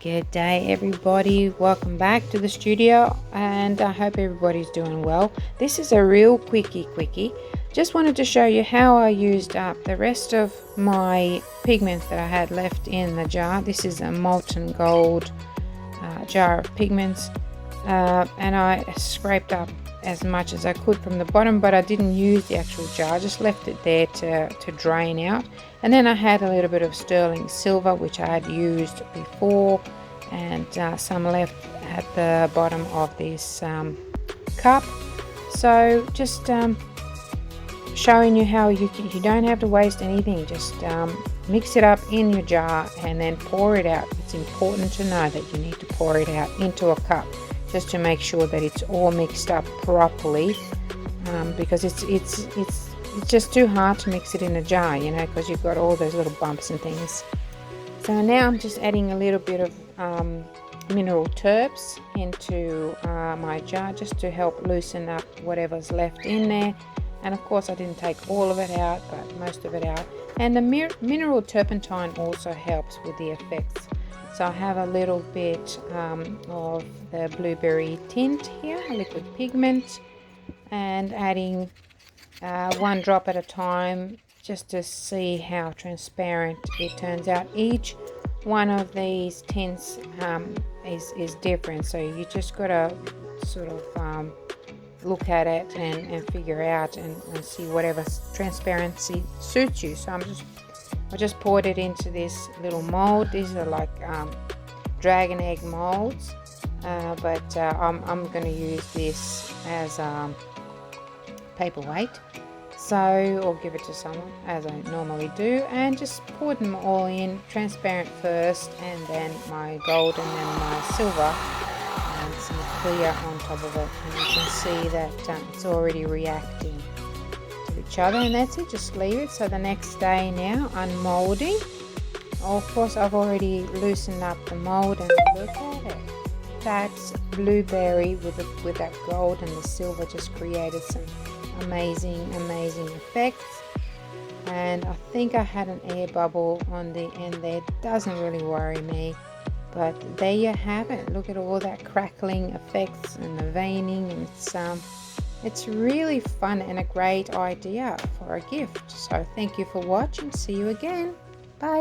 Good day everybody, welcome back to the studio, and I hope everybody's doing well. This is a real quickie. Just wanted to show you how I used up the rest of my pigments that I had left in the jar. This is a molten gold jar of pigments, and I scraped up as much as I could from the bottom, but I didn't use the actual jar. I just left it there to drain out. And then I had a little bit of sterling silver, which I had used before, and some left at the bottom of this cup. So just showing you how you don't have to waste anything. Just mix it up in your jar and then pour it out. It's important to know that you need to pour it out into a cup, just to make sure that it's all mixed up properly, because it's just too hard to mix it in a jar, you know, because you've got all those little bumps and things. So now I'm just adding a little bit of mineral terps into my jar, just to help loosen up whatever's left in there. And of course I didn't take all of it out, but most of it out. And the mineral turpentine also helps with the effects. So I have a little bit of the blueberry tint here, liquid pigment, and adding 1 drop at a time, just to see how transparent it turns out. Each one of these tints is different, so you just gotta sort of look at it and figure out and see whatever transparency suits you. So I just poured it into this little mold. These are like dragon egg molds, but I'm going to use this as paperweight, or give it to someone as I normally do, and just pour them all in, transparent first, and then my gold, and then my silver, and some clear on top of it. And you can see that it's already reacting to each other, and that's it. Just leave it. So the next day now, unmolding. Of course I've already loosened up the mold, and look at it. That's blueberry with that gold, and the silver just created some amazing effects. And I think I had an air bubble on the end there. Doesn't really worry me, but there you have it. Look at all that crackling effects and the veining, and it's really fun and a great idea for a gift. So thank you for watching. See you again. Bye.